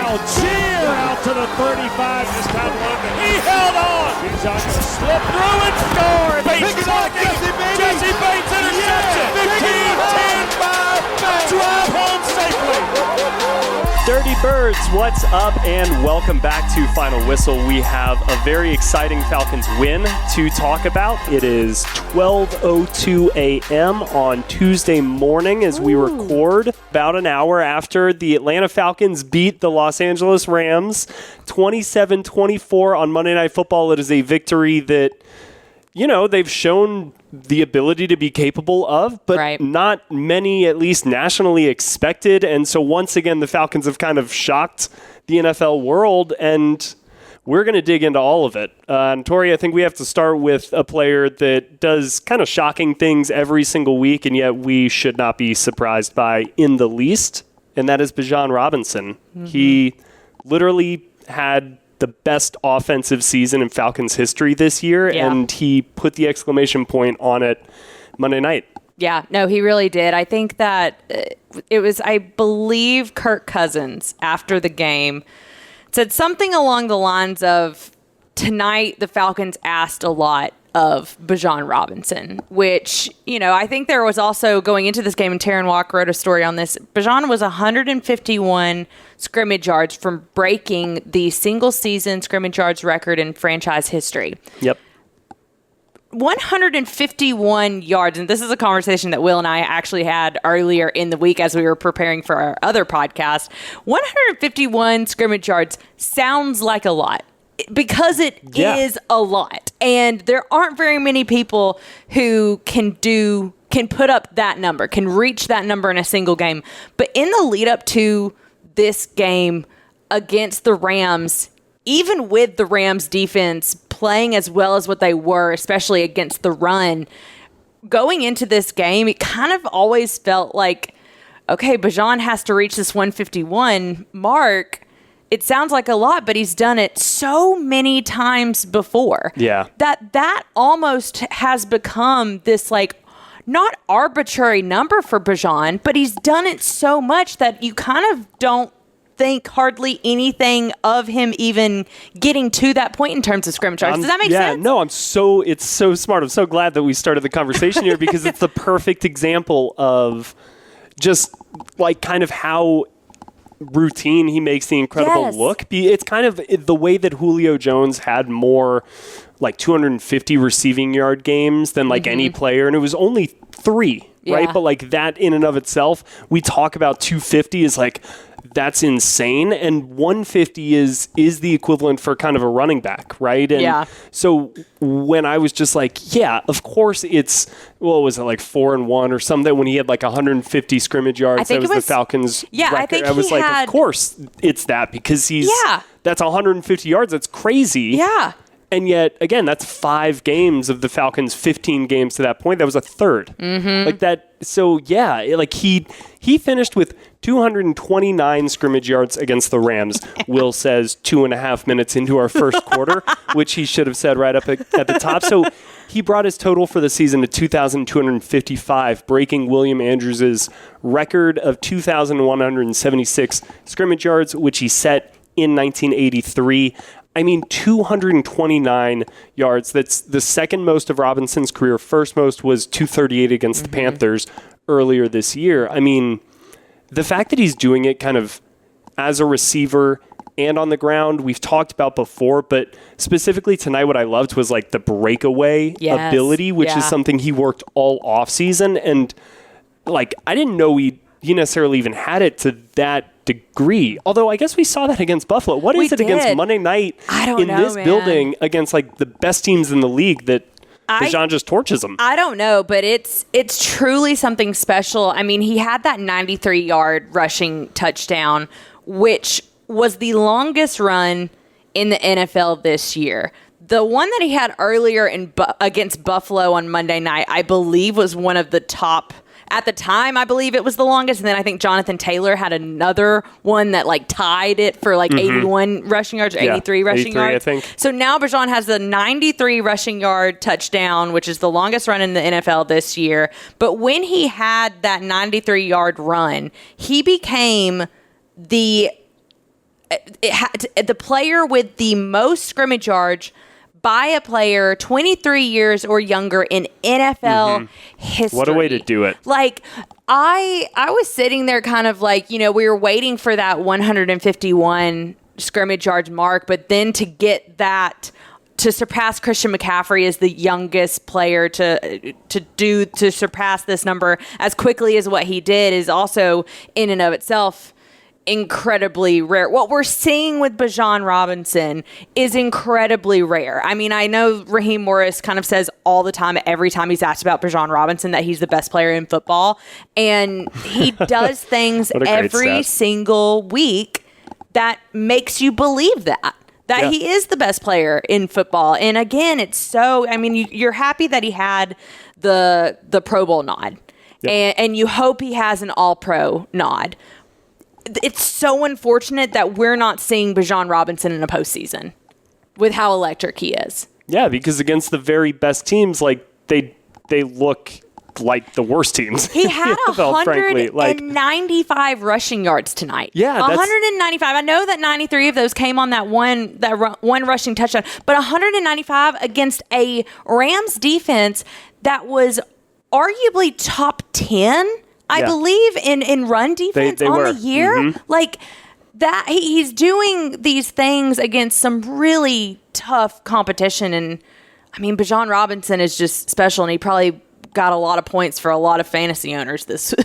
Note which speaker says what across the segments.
Speaker 1: Algier out to the 35. This time London. He held on. Bijan slipped through and scored. Bates blocking. Jesse Bates interception. Yeah. 15-10. Drive home safely.
Speaker 2: Dirty Birds, what's up, and welcome back to Final Whistle. We have a very exciting Falcons win to talk about. It is 12:02 a.m. on Tuesday morning as we record, about an hour after the Atlanta Falcons beat the Los Angeles Rams 27-24 on Monday Night Football. It is a victory that, you know, they've shown the ability to be capable of, but not many, at least nationally, expected. And so once again, the Falcons have kind of shocked the NFL world, and we're going to dig into all of it. And Tori, I think we have to start with a player that does kind of shocking things every single week, and yet we should not be surprised by in the least, and that is Bijan Robinson. Mm-hmm. He literally had the best offensive season in Falcons history this year, and he put the exclamation point on it Monday night.
Speaker 3: Yeah, no, he really did. I think that it was, I believe, Kirk Cousins after the game said something along the lines of, tonight the Falcons asked a lot of Bijan Robinson, which, you know, I think there was also going into this game, and Taryn Walker wrote a story on this. Bijan was 151 scrimmage yards from breaking the single season scrimmage yards record in franchise history.
Speaker 2: Yep.
Speaker 3: 151 yards, and this is a conversation that Will and I actually had earlier in the week as we were preparing for our other podcast. 151 scrimmage yards sounds like a lot, because it is a lot. And there aren't very many people who can put up that number, can reach that number in a single game. But in the lead up to this game against the Rams, even with the Rams defense playing as well as what they were, especially against the run, going into this game, it kind of always felt like, okay, Bijan has to reach this 151 mark. It sounds like a lot, but he's done it so many times before.
Speaker 2: Yeah.
Speaker 3: That almost has become this, like, not arbitrary number for Bijan, but he's done it so much that you kind of don't think hardly anything of him even getting to that point in terms of scrimmage yards. Does that make sense?
Speaker 2: Yeah, no, it's so smart. I'm so glad that we started the conversation here, because it's the perfect example of just, like, kind of how routine he makes the incredible look. It's kind of the way that Julio Jones had more like 250 receiving yard games than like any player, and it was only 3, right? But like that in and of itself, we talk about 250 is like, that's insane, and 150 is the equivalent for kind of a running back, right? And so when I was just like, yeah, of course it's, what was it, like 4-1 or something, when he had like 150 scrimmage yards? That was the Falcons' record.
Speaker 3: I think
Speaker 2: I was like, of course it's that, because he's that's 150 yards. That's crazy.
Speaker 3: Yeah.
Speaker 2: And yet, again, that's 5 games of the Falcons' 15 games to that point. That was a third. Like that. So, yeah, like he finished with 229 scrimmage yards against the Rams. Will says 2.5 minutes into our first quarter, which he should have said right up at the top. So he brought his total for the season to 2,255, breaking William Andrews' record of 2,176 scrimmage yards, which he set in 1983. I mean, 229 yards. That's the second most of Robinson's career. First most was 238 against the Panthers earlier this year. I mean, the fact that he's doing it kind of as a receiver and on the ground, we've talked about before, but specifically tonight, what I loved was like the breakaway ability, which is something he worked all offseason. And like, I didn't know he necessarily even had it to that degree. Although I guess we saw that against Buffalo. What is it against Monday night in this building against like the best teams in the league that Bijan just torches them?
Speaker 3: I don't know, but it's truly something special. I mean, he had that 93-yard rushing touchdown, which was the longest run in the NFL this year. The one that he had earlier against Buffalo on Monday night, I believe, was one of the top. At the time, I believe it was the longest. And then I think Jonathan Taylor had another one that like tied it for like 81 rushing yards or 83 rushing yards. I think. So now Bijan has the 93 rushing yard touchdown, which is the longest run in the NFL this year. But when he had that 93-yard run, he became the the player with the most scrimmage yards by a player 23 years or younger in NFL history.
Speaker 2: What a way to do it.
Speaker 3: Like, I was sitting there kind of like, we were waiting for that 151 scrimmage yards mark, but then to get that, to surpass Christian McCaffrey as the youngest player to surpass this number as quickly as what he did is also in and of itself incredibly rare. What we're seeing with Bijan Robinson is incredibly rare. I mean, I know Raheem Morris kind of says all the time, every time he's asked about Bijan Robinson, that he's the best player in football. And he does things every single week that makes you believe that he is the best player in football. And again, it's so, I mean, you're happy that he had the Pro Bowl nod. Yep. And you hope he has an All-Pro nod. It's so unfortunate that we're not seeing Bijan Robinson in a postseason with how electric he is.
Speaker 2: Yeah, because against the very best teams, like they look like the worst teams.
Speaker 3: He had 195 rushing yards tonight.
Speaker 2: Yeah,
Speaker 3: 195. I know that 93 of those came on that one rushing touchdown, but 195 against a Rams defense that was arguably top 10. I believe in run defense
Speaker 2: they were.
Speaker 3: The year. Like that, he's doing these things against some really tough competition. And I mean, Bijan Robinson is just special, and he probably got a lot of points for a lot of fantasy owners this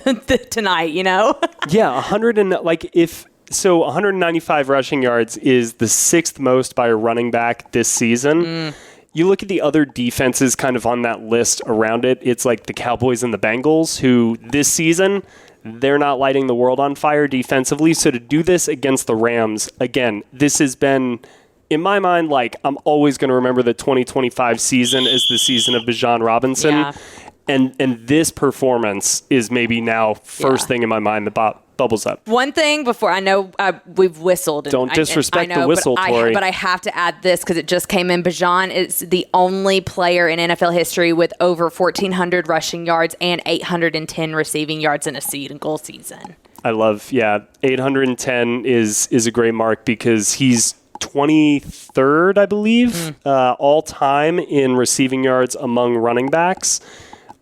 Speaker 3: tonight.
Speaker 2: Yeah, 195 rushing yards is the sixth most by a running back this season. You look at the other defenses kind of on that list around it. It's like the Cowboys and the Bengals, who this season, they're not lighting the world on fire defensively. So to do this against the Rams, again, this has been, in my mind, like I'm always going to remember the 2025 season as the season of Bijan Robinson. Yeah. And this performance is maybe now first thing in my mind that bubbles up.
Speaker 3: One thing before, I know we've whistled.
Speaker 2: Don't disrespect the whistle, Tori.
Speaker 3: But I have to add this because it just came in. Bijan is the only player in NFL history with over 1,400 rushing yards and 810 receiving yards in a single season.
Speaker 2: I love, 810 is a great mark because he's 23rd, I believe, all time in receiving yards among running backs.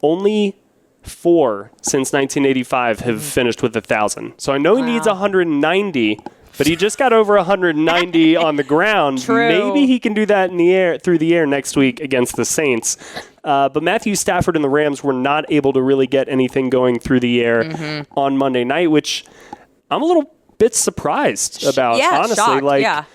Speaker 2: Only 4 since 1985 have finished with 1,000. So I know he needs 190, but he just got over 190 on the ground.
Speaker 3: True.
Speaker 2: Maybe he can do that in the air, through the air next week against the Saints. But Matthew Stafford and the Rams were not able to really get anything going through the air on Monday night, which I'm a little bit surprised about, honestly.
Speaker 3: Shocked,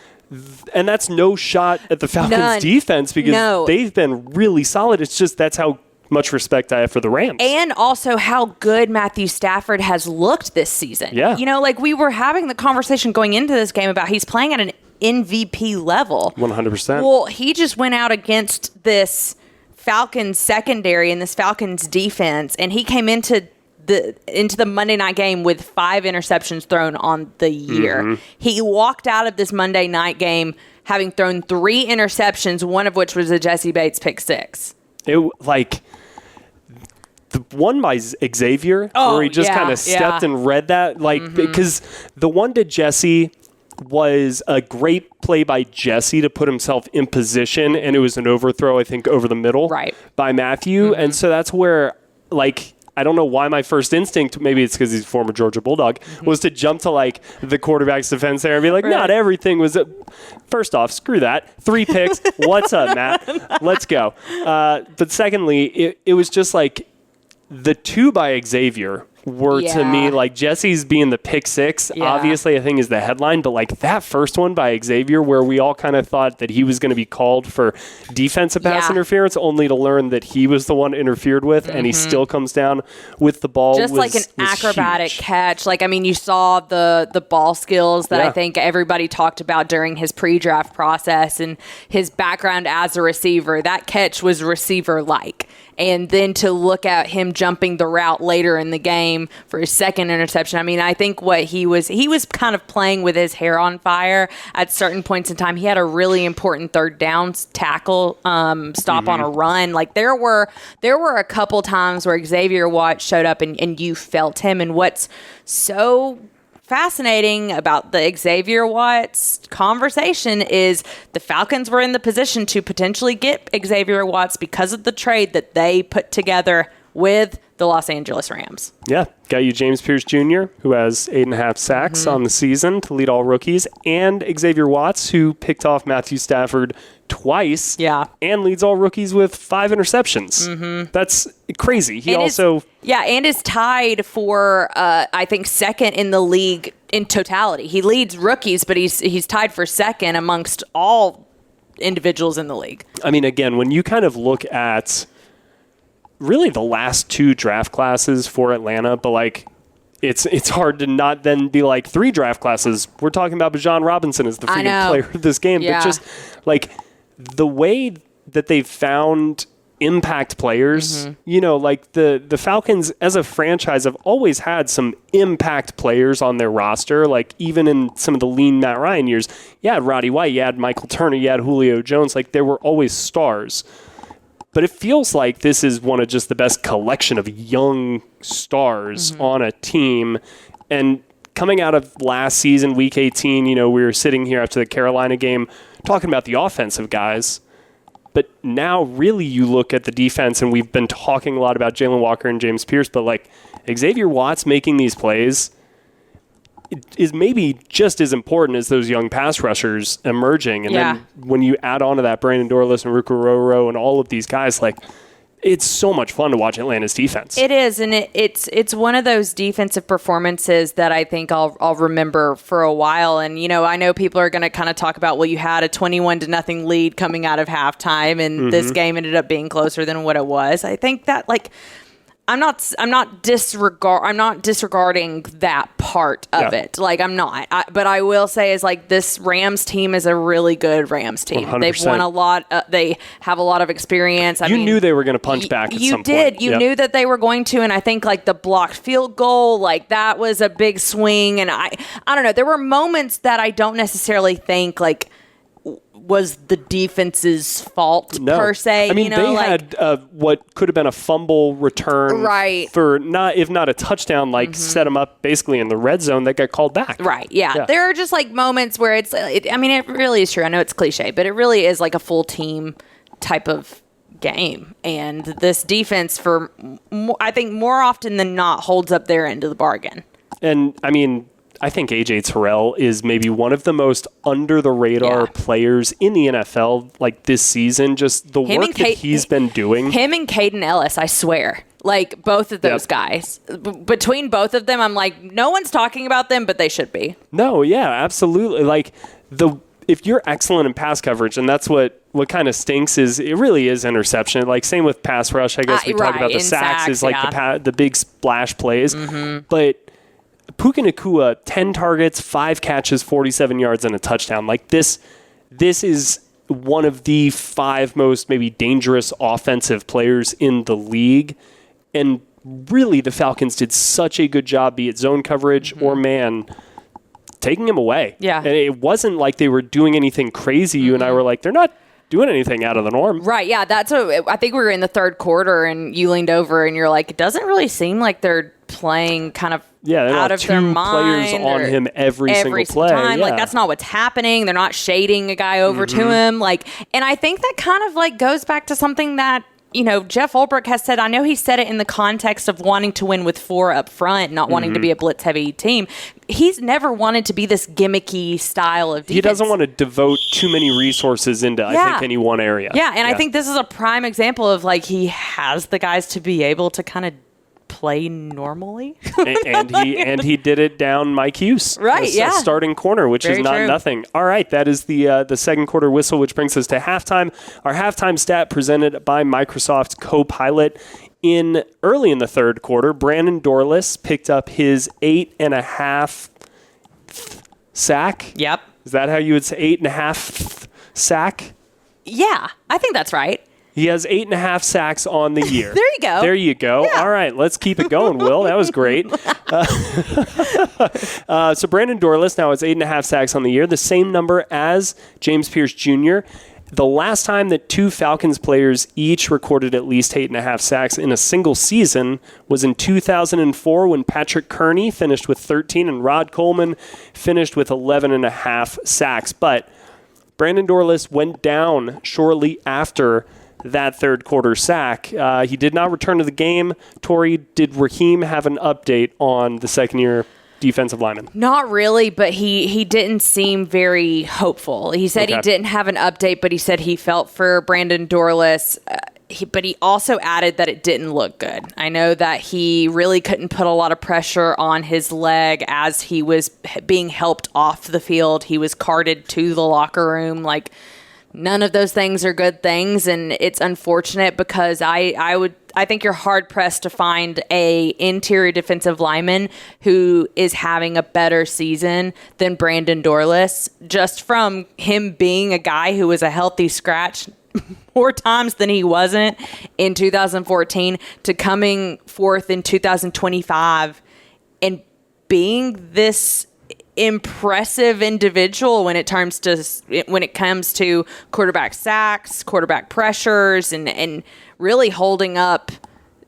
Speaker 2: and that's no shot at the Falcons defense because they've been really solid. It's just that's how much respect I have for the Rams.
Speaker 3: And also how good Matthew Stafford has looked this season.
Speaker 2: Yeah.
Speaker 3: We were having the conversation going into this game about he's playing at an MVP level.
Speaker 2: 100%.
Speaker 3: Well, he just went out against this Falcons secondary and this Falcons defense, and he came into the Monday night game with 5 interceptions thrown on the year. He walked out of this Monday night game having thrown 3 interceptions, one of which was a Jesse Bates pick 6.
Speaker 2: The one by Xavier, where he just kind of stepped and read that, because the one to Jesse was a great play by Jesse to put himself in position, and it was an overthrow, I think, over the middle by Matthew. And so that's where, I don't know why my first instinct, maybe it's because he's a former Georgia Bulldog, was to jump to the quarterback's defense there and be like, not everything was. First off, screw that. 3 picks. What's up, Matt? Let's go. But secondly, it was just the 2 by Xavier were to me Jesse's being the pick 6. Obviously, I think is the headline, but that first one by Xavier, where we all kind of thought that he was going to be called for defensive pass interference, only to learn that he was the one interfered with, and he still comes down with the ball.
Speaker 3: Just like an acrobatic catch. You saw the ball skills that I think everybody talked about during his pre-draft process and his background as a receiver. That catch was receiver-like. And then to look at him jumping the route later in the game for his second interception. I think what he was kind of playing with his hair on fire at certain points in time. He had a really important third down tackle stop on a run. There were a couple times where Xavier Watts showed up and you felt him. And what's so fascinating about the Xavier Watts conversation is the Falcons were in the position to potentially get Xavier Watts because of the trade that they put together with the Los Angeles Rams.
Speaker 2: Yeah, got you James Pierce Jr., who has 8.5 sacks on the season to lead all rookies, and Xavier Watts, who picked off Matthew Stafford twice and leads all rookies with 5 interceptions. That's crazy. He
Speaker 3: and is tied for, I think, second in the league in totality. He leads rookies, but he's tied for second amongst all individuals in the league.
Speaker 2: I mean, again, when you kind of look at really the last 2 draft classes for Atlanta, but like it's hard to not then be like 3 draft classes. We're talking about Bijan Robinson as the freaking player of this game. But just like the way that they've found impact players, like the Falcons as a franchise have always had some impact players on their roster. Like even in some of the lean Matt Ryan years, you had Roddy White, you had Michael Turner, you had Julio Jones. Like there were always stars. But it feels like this is one of just the best collection of young stars on a team. And coming out of last season, Week 18, we were sitting here after the Carolina game talking about the offensive guys. But now really you look at the defense, and we've been talking a lot about Jalen Walker and James Pierce, but like Xavier Watts making these plays is maybe just as important as those young pass rushers emerging. And then when you add on to that Brandon Dorless and Ruka Roro and all of these guys, like it's so much fun to watch Atlanta's defense.
Speaker 3: It is, and it's one of those defensive performances that I think I'll remember for a while. And I know people are going to kind of talk about, well, you had a 21-0 lead coming out of halftime, and this game ended up being closer than what it was. I think that I'm not disregarding that part of it. Like I'm not. But I will say is like this Rams team is a really good Rams team.
Speaker 2: 100%.
Speaker 3: They've won a lot. They have a lot of experience. I mean,
Speaker 2: knew they were going to punch back at some point.
Speaker 3: You knew that they were going to, and I think like the blocked field goal, like that was a big swing. And I don't know. There were moments that I don't necessarily think like was the defense's fault per se.
Speaker 2: I mean, they had what could have been a fumble return for if not a touchdown, set them up basically in the red zone that got called back.
Speaker 3: Right, yeah. There are just like moments where it really is true. I know it's cliche, but it really is like a full team type of game. And this defense, I think more often than not, holds up their end of the bargain.
Speaker 2: And, I mean, I think A.J. Terrell is maybe one of the most under-the-radar players in the NFL, like this season. Just the work that he's been doing.
Speaker 3: Him and Caden Ellis, I swear. Like, both of those guys. Between both of them, I'm like, no one's talking about them, but they should be.
Speaker 2: No, yeah, absolutely. Like, if you're excellent in pass coverage, and that's what kind of stinks is it really is interception. Like, same with pass rush. I guess we talk about the sacks is like the big splash plays. But Puka Nacua, 10 targets, 5 catches, 47 yards, and a touchdown. Like this is one of the 5 most maybe dangerous offensive players in the league. And really the Falcons did such a good job, be it zone coverage or man, taking him away.
Speaker 3: Yeah.
Speaker 2: And it wasn't like they were doing anything crazy. You and I were like, they're not doing anything out of the norm.
Speaker 3: Right, yeah. I think we were in the third quarter and you leaned over and you're like, it doesn't really seem like they're playing kind of out of their mind.
Speaker 2: Two players on him every single play.
Speaker 3: Time. Like that's not what's happening. They're not shading a guy over to him. Like, and I think that kind of like goes back to something that Jeff Ulbrich has said. I know he said it in the context of wanting to win with 4 up front, not wanting to be a blitz-heavy team. He's never wanted to be this gimmicky style of defense.
Speaker 2: He doesn't want to devote too many resources into, I think, any one area.
Speaker 3: Yeah, and I think this is a prime example of, like, he has the guys to be able to kind of play normally.
Speaker 2: and he did it down Mike Hughes.
Speaker 3: Right,
Speaker 2: a starting corner, which is not nothing. All right, that is the second quarter whistle, which brings us to halftime. Our halftime stat presented by Microsoft Copilot. Early in the third quarter, Brandon Dorless picked up his 8.5 sack.
Speaker 3: Yep.
Speaker 2: Is that how you would say 8.5 sack?
Speaker 3: Yeah, I think that's right.
Speaker 2: He has 8.5 sacks on the year.
Speaker 3: There you go.
Speaker 2: Yeah. All right, let's keep it going, Will. That was great. So Brandon Dorless now has 8.5 sacks on the year, the same number as James Pierce Jr. The last time that two Falcons players each recorded at least 8.5 sacks in a single season was in 2004 when Patrick Kearney finished with 13 and Rod Coleman finished with 11.5 sacks. But Brandon Dorlus went down shortly after that third quarter sack. He did not return to the game. Tori, did Raheem have an update on the second-year defensive lineman?
Speaker 3: Not really, but he didn't seem very hopeful. He said he didn't have an update, but he said he felt for Brandon Dorlus. But he also added that it didn't look good. I know that he really couldn't put a lot of pressure on his leg as he was being helped off the field. He was carted to the locker room. Like, none of those things are good things, and it's unfortunate because I think you're hard pressed to find a interior defensive lineman who is having a better season than Brandon Dorlus, just from him being a guy who was a healthy scratch more times than he wasn't in 2014 to coming forth in 2025 and being this impressive individual when it comes to quarterback sacks, quarterback pressures, and really holding up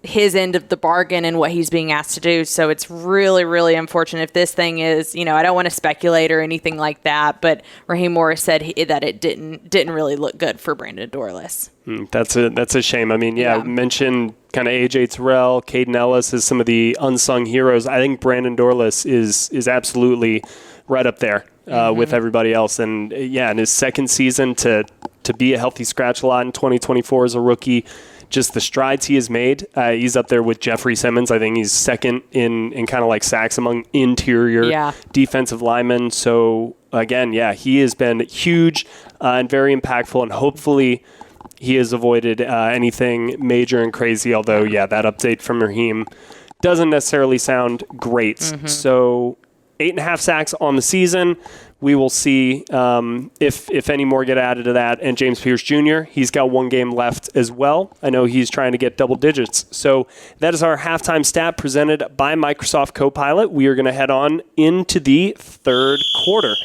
Speaker 3: his end of the bargain and what he's being asked to do. So it's really, really unfortunate if this thing is, I don't want to speculate or anything like that, but Raheem Morris said that it didn't really look good for Brandon Dorlus.
Speaker 2: That's a shame. I mean, mentioned kind of AJ Terrell, Caden Ellis as some of the unsung heroes. I think Brandon Dorlus is absolutely right up there with everybody else. And in his second season to be a healthy scratch lot in 2024 as a rookie, just the strides he has made. He's up there with Jeffrey Simmons. I think he's second in kind of like sacks among interior defensive linemen. So again, he has been huge and very impactful, and hopefully he has avoided anything major and crazy, although, that update from Raheem doesn't necessarily sound great. So 8.5 sacks on the season. We will see if any more get added to that. And James Pierce Jr., he's got one game left as well. I know he's trying to get double digits. So that is our halftime stat presented by Microsoft Copilot. We are going to head on into the third quarter.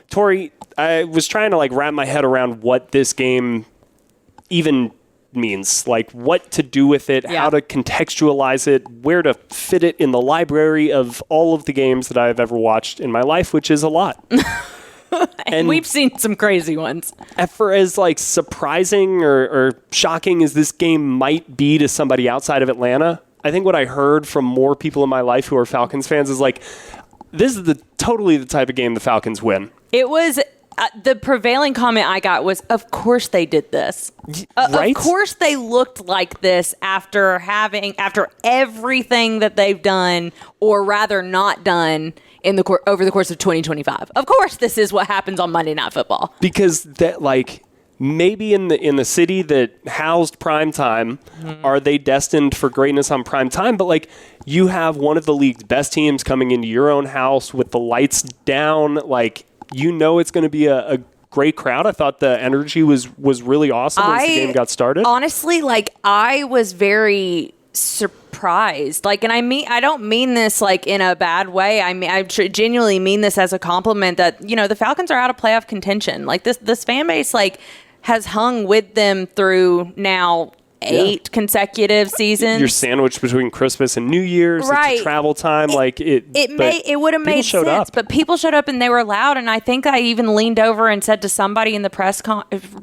Speaker 2: Tori, I was trying to wrap my head around what this game even means, what to do with it, how to contextualize it, where to fit it in the library of all of the games that I've ever watched in my life, which is a lot.
Speaker 3: And we've seen some crazy ones.
Speaker 2: For as surprising or shocking as this game might be to somebody outside of Atlanta, I think what I heard from more people in my life who are Falcons fans is this is totally the type of game the Falcons win.
Speaker 3: It was. The prevailing comment I got was, of course they did this.
Speaker 2: Right?
Speaker 3: Of course they looked like this after everything that they've done, or rather not done, over the course of 2025. Of course this is what happens on Monday Night Football.
Speaker 2: Because that maybe in the city that housed primetime, are they destined for greatness on primetime? But you have one of the league's best teams coming into your own house with the lights down, it's going to be a great crowd. I thought the energy was really awesome once the game got started.
Speaker 3: Honestly, I was very surprised. And I don't mean this in a bad way. I mean, I genuinely mean this as a compliment that, the Falcons are out of playoff contention. This fan base has hung with them through now 8 consecutive seasons.
Speaker 2: You're sandwiched between Christmas and New Year's. Right. It's travel time.
Speaker 3: It would have made sense, but people showed up and they were loud. And I think I even leaned over and said to somebody in the press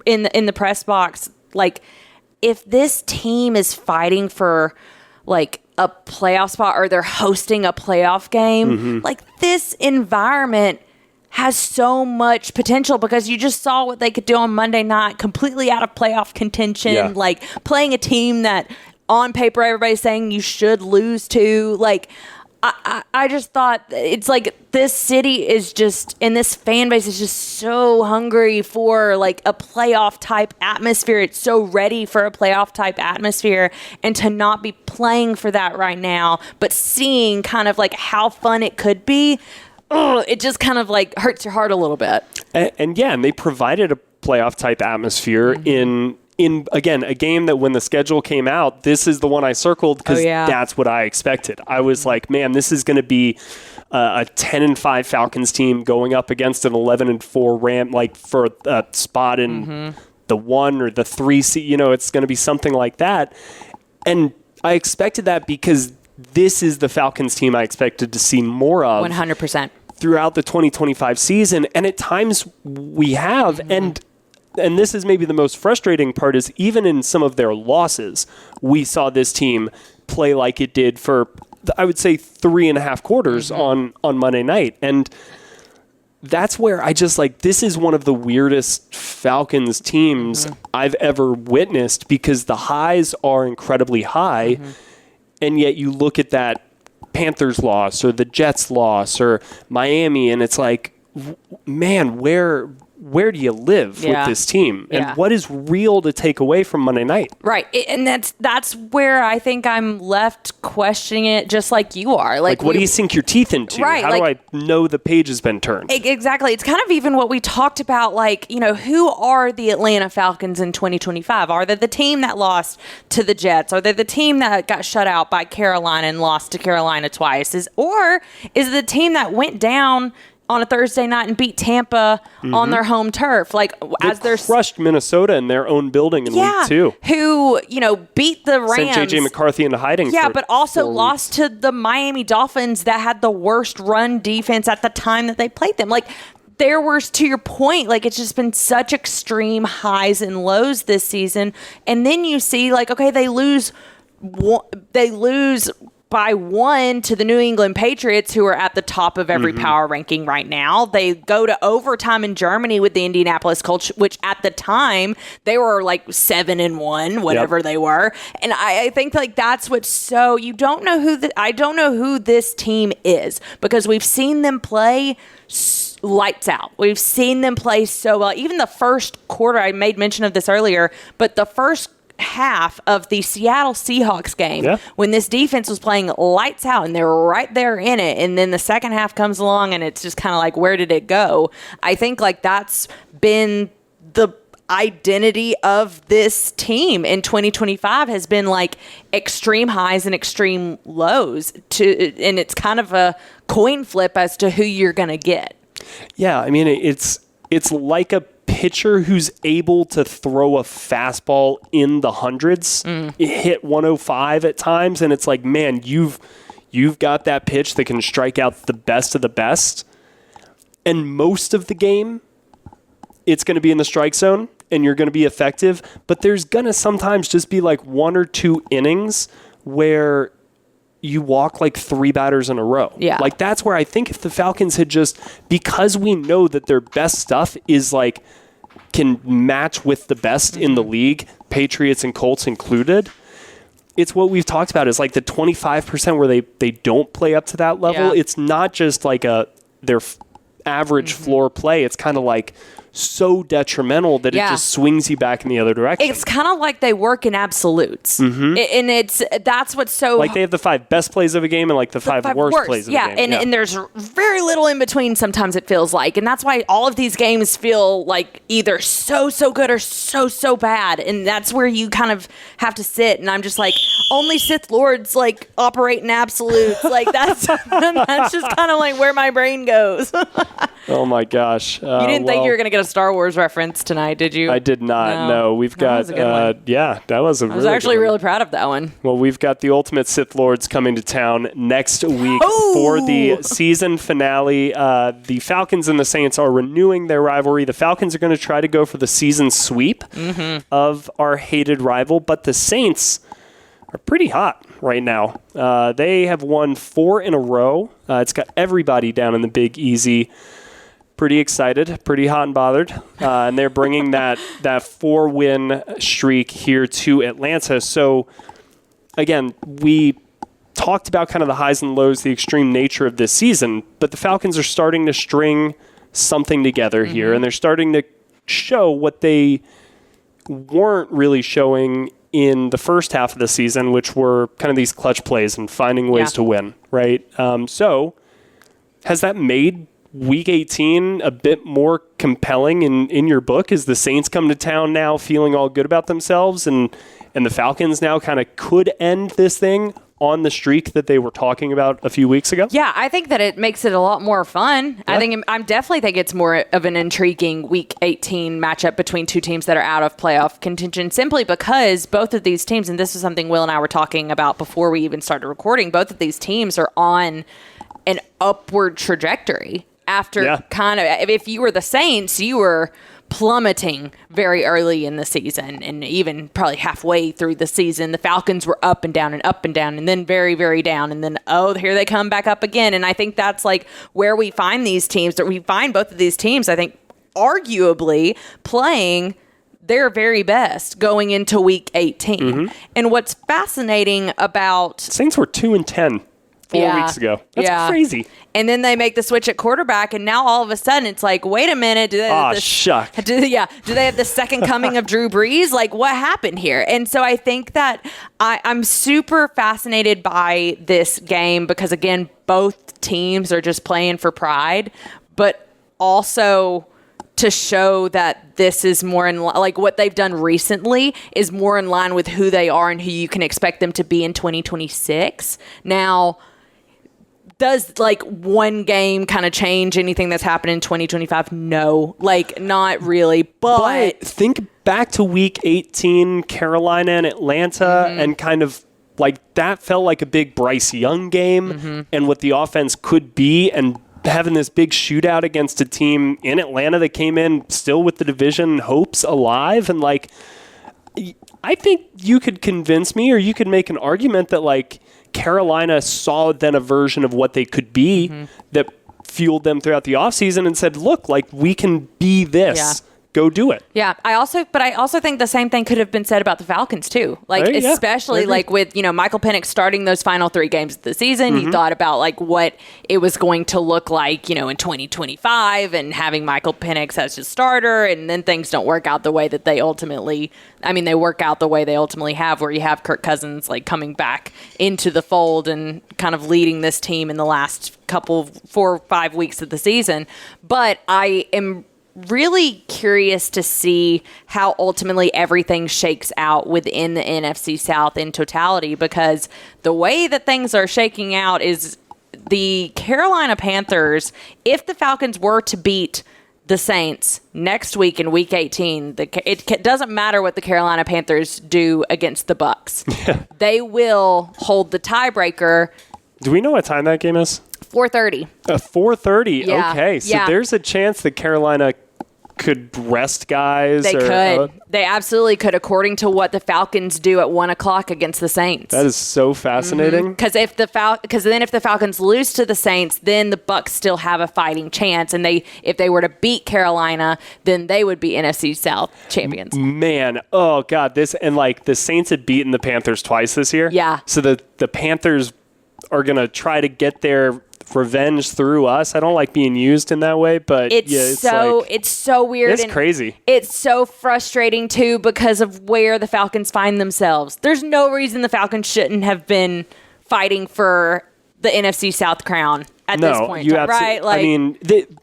Speaker 3: in the press box, if this team is fighting for a playoff spot or they're hosting a playoff game, this environment has so much potential, because you just saw what they could do on Monday night, completely out of playoff contention, playing a team that on paper everybody's saying you should lose to. I just thought it's this city is just, and this fan base is just so hungry for a playoff type atmosphere. It's so ready for a playoff type atmosphere, and to not be playing for that right now, but seeing kind of how fun it could be. It just kind of hurts your heart a little bit.
Speaker 2: And they provided a playoff type atmosphere in in, again, a game that when the schedule came out, this is the one I circled because that's what I expected. I was like, man, this is going to be a 10-5 Falcons team going up against an 11-4 Ram, like for a spot in the 1 or the 3 seed. It's going to be something like that. And I expected that because this is the Falcons team I expected to see more of
Speaker 3: 100%
Speaker 2: throughout the 2025 season. And at times we have, and this is maybe the most frustrating part, is even in some of their losses, we saw this team play like it did for, I would say, 3.5 quarters on Monday night. And that's where I just this is one of the weirdest Falcons teams I've ever witnessed, because the highs are incredibly high. And yet you look at that Panthers loss or the Jets loss or Miami, and it's like, man, where do you live with this team? And what is real to take away from Monday night?
Speaker 3: Right. And that's where I think I'm left questioning it, just like you are. Like
Speaker 2: what do you sink your teeth into?
Speaker 3: Right,
Speaker 2: How do I know the page has been turned?
Speaker 3: Exactly. It's kind of even what we talked about, who are the Atlanta Falcons in 2025? Are they the team that lost to the Jets? Are they the team that got shut out by Carolina and lost to Carolina twice? Or is it the team that went down on a Thursday night and beat Tampa on their home turf?
Speaker 2: They crushed Minnesota in their own building in week 2.
Speaker 3: Who, beat the Rams.
Speaker 2: Sent J.J. McCarthy into hiding.
Speaker 3: Yeah, but also lost to the Miami Dolphins that had the worst run defense at the time that they played them. There was, to your point, it's just been such extreme highs and lows this season. And then you see, okay, they lose by 1 to the New England Patriots, who are at the top of every power ranking right now. They go to overtime in Germany with the Indianapolis Colts, which at the time they were 7-1, whatever they were. And I think that's what's so, you don't know I don't know who this team is, because we've seen them play lights out. We've seen them play so well. Even the first quarter, I made mention of this earlier, but the first half of the Seattle Seahawks game, when this defense was playing lights out and they were right there in it, and then the second half comes along and it's just kind of where did it go? I think that's been the identity of this team in 2025, has been extreme highs and extreme lows, and it's kind of a coin flip as to who you're going to get.
Speaker 2: Yeah, I mean, it's like a pitcher who's able to throw a fastball in the hundreds, hit 105 at times, and it's man, you've got that pitch that can strike out the best of the best, and most of the game it's going to be in the strike zone and you're going to be effective, but there's going to sometimes just be 1 or 2 innings where you walk 3 batters in a row.
Speaker 3: Yeah.
Speaker 2: That's where I think if the Falcons had just, because we know that their best stuff is can match with the best in the league, Patriots and Colts included, it's what we've talked about is the 25% where they don't play up to that level.
Speaker 3: Yeah.
Speaker 2: It's not just their average floor play. It's kind of so detrimental that it just swings you back in the other direction.
Speaker 3: It's kind of they work in absolutes. And that's what's so...
Speaker 2: they have the 5 best plays of a game and the 5 worst plays of a game.
Speaker 3: And there's very little in between sometimes, it feels like. And that's why all of these games feel either so good or so bad. And that's where you kind of have to sit. And I'm just only Sith Lords operate in absolutes. That's just kind of where my brain goes.
Speaker 2: Oh my gosh.
Speaker 3: You didn't think you were going to get a Star Wars reference tonight, did you?
Speaker 2: I did not. No, we've got.
Speaker 3: That was a good one.
Speaker 2: That was a.
Speaker 3: I was actually really proud of that one.
Speaker 2: Well, we've got the Ultimate Sith Lords coming to town next week for the season finale. The Falcons and the Saints are renewing their rivalry. The Falcons are going to try to go for the season sweep of our hated rival, but the Saints are pretty hot right now. They have won 4 in a row. It's got everybody down in the Big Easy pretty excited, pretty hot and bothered, and they're bringing that 4-win streak here to Atlanta. So, again, we talked about kind of the highs and lows, the extreme nature of this season, but the Falcons are starting to string something together here, and they're starting to show what they weren't really showing in the first half of the season, which were kind of these clutch plays and finding ways to win, right? So, has that made Week 18 a bit more compelling in your book? Is the Saints come to town now feeling all good about themselves, and the Falcons now kind of could end this thing on the streak that they were talking about a few weeks ago?
Speaker 3: Yeah, I think that it makes it a lot more fun. Yeah. I definitely think it's more of an intriguing Week 18 matchup between two teams that are out of playoff contention, simply because both of these teams, and this is something Will and I were talking about before we even started recording, both of these teams are on an upward trajectory after kind of, if you were the Saints, you were plummeting very early in the season, and even probably halfway through the season, the Falcons were up and down, and then very, very down, and then, here they come back up again. And I think that's like where we find these teams, that we find both of these teams, I think, arguably playing their very best going into Week 18. Mm-hmm. And what's fascinating about...
Speaker 2: Saints were 2-10 4 weeks ago. That's crazy.
Speaker 3: And then they make the switch at quarterback, and now all of a sudden it's like, wait a minute, do they have do they have the second coming of Drew Brees? Like, what happened here? And so I think that I'm super fascinated by this game because, again, both teams are just playing for pride, but also to show that this is more in like what they've done recently is more in line with who they are and who you can expect them to be in 2026. Now, does like one game kind of change anything that's happened in 2025? No, like not really. But
Speaker 2: think back to Week 18, Carolina and Atlanta, and kind of like that felt like a big Bryce Young game and what the offense could be, and having this big shootout against a team in Atlanta that came in still with the division hopes alive. And like, I think you could convince me, or you could make an argument that like Carolina saw then a version of what they could be that fueled them throughout the offseason and said, look, like we can be this. Yeah. Go do it.
Speaker 3: Yeah, I also think the same thing could have been said about the Falcons too. Like especially like with, Michael Penix starting those final 3 games of the season, you thought about like what it was going to look like, in 2025, and having Michael Penix as his starter, and then things don't work out the way that they ultimately, they work out the way they ultimately have, where you have Kirk Cousins like coming back into the fold and kind of leading this team in the last 4 or 5 weeks of the season. But I am really curious to see how ultimately everything shakes out within the NFC South in totality, because the way that things are shaking out is the Carolina Panthers, if the Falcons were to beat the Saints next week in Week 18, it doesn't matter what the Carolina Panthers do against the Bucs. They will hold the tiebreaker.
Speaker 2: Do we know what time that game is?
Speaker 3: 4:30.
Speaker 2: 4:30. Yeah. Okay, so there's a chance that Carolina could rest guys.
Speaker 3: They could. They absolutely could, according to what the Falcons do at 1 o'clock against the Saints.
Speaker 2: That is so fascinating.
Speaker 3: Because if the Falcons lose to the Saints, then the Bucs still have a fighting chance, and if they were to beat Carolina, then they would be NFC South champions.
Speaker 2: Man, oh god, the Saints had beaten the Panthers twice this year.
Speaker 3: Yeah.
Speaker 2: So the Panthers are gonna try to get their revenge through us. I don't like being used in that way, but
Speaker 3: it's so weird.
Speaker 2: It's crazy.
Speaker 3: It's so frustrating too because of where the Falcons find themselves. There's no reason the Falcons shouldn't have been fighting for the NFC South crown at this point, right? Like,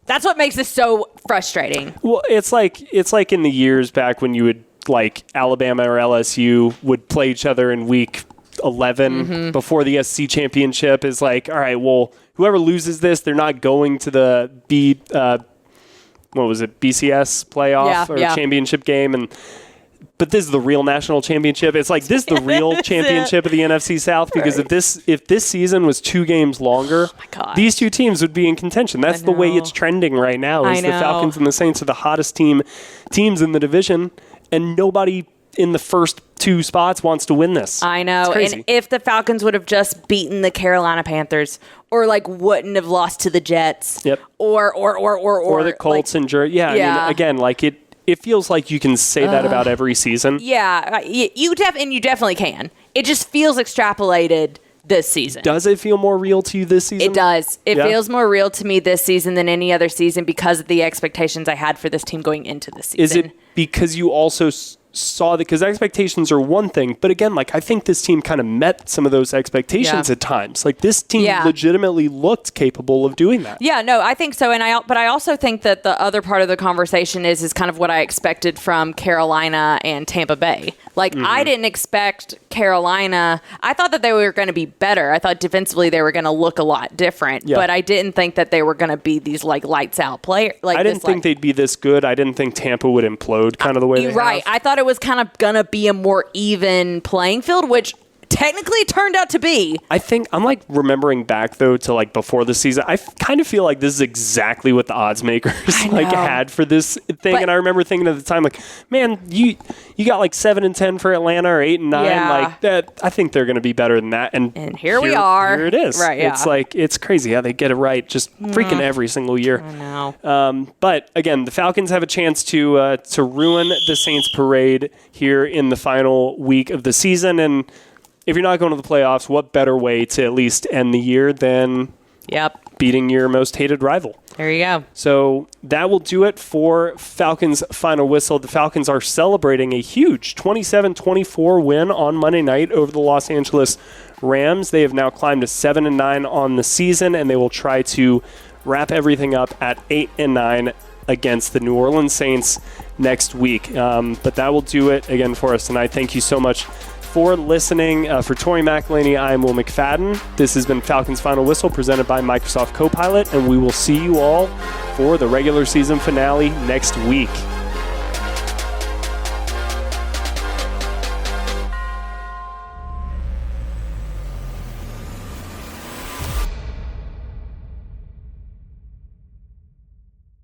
Speaker 3: that's what makes this so frustrating.
Speaker 2: Well, it's like in the years back when you would like Alabama or LSU would play each other in week 11 before the SEC championship. Is like, all right, well, whoever loses this, they're not going to the BCS playoff or championship game, but this is the real national championship. It's like this is the real championship of the NFC South, because if this season was 2 games longer, these two teams would be in contention. That's the way it's trending right now. Is the Falcons and the Saints are the hottest teams in the division, and nobody in the first 2 spots wants to win this.
Speaker 3: I know. And if the Falcons would have just beaten the Carolina Panthers, or like wouldn't have lost to the Jets, or
Speaker 2: the Colts and again, like it feels like you can say that about every season.
Speaker 3: Yeah, you definitely can. It just feels extrapolated this season.
Speaker 2: Does it feel more real to you this season?
Speaker 3: It does. It feels more real to me this season than any other season because of the expectations I had for this team going into this season.
Speaker 2: Is it because you also saw that, because expectations are one thing, but again, like I think this team kind of met some of those expectations at times. Like this team legitimately looked capable of doing that.
Speaker 3: Yeah, no, I think so. But I also think that the other part of the conversation is kind of what I expected from Carolina and Tampa Bay. Like I didn't expect Carolina. I thought that they were going to be better. I thought defensively they were going to look a lot different, but I didn't think that they were going to be these like lights out players. Like
Speaker 2: I didn't think they'd be this good. I didn't think Tampa would implode kind of the way they have.
Speaker 3: I thought it was kind of going to be a more even playing field, which technically turned out to be.
Speaker 2: I think I'm like remembering back though to like before the season. I kind of feel like this is exactly what the odds makers like had for this thing. And I remember thinking at the time, like, man, you got like 7-10 for Atlanta or 8-9. Like that, I think they're going to be better than that. And
Speaker 3: here we are.
Speaker 2: Here it is.
Speaker 3: Right? Yeah.
Speaker 2: It's like it's crazy how they get it right, just freaking every single year.
Speaker 3: I know.
Speaker 2: But again, the Falcons have a chance to ruin the Saints parade here in the final week of the season. And if you're not going to the playoffs, what better way to at least end the year than beating your most hated rival?
Speaker 3: There you go.
Speaker 2: So that will do it for Falcons Final Whistle. The Falcons are celebrating a huge 27-24 win on Monday night over the Los Angeles Rams. They have now climbed to 7-9 on the season, and they will try to wrap everything up at 8-9 against the New Orleans Saints next week. But that will do it again for us tonight. Thank you so much for listening. For Tori McElhaney, I am Will McFadden. This has been Falcons Final Whistle presented by Microsoft Copilot, and we will see you all for the regular season finale next week.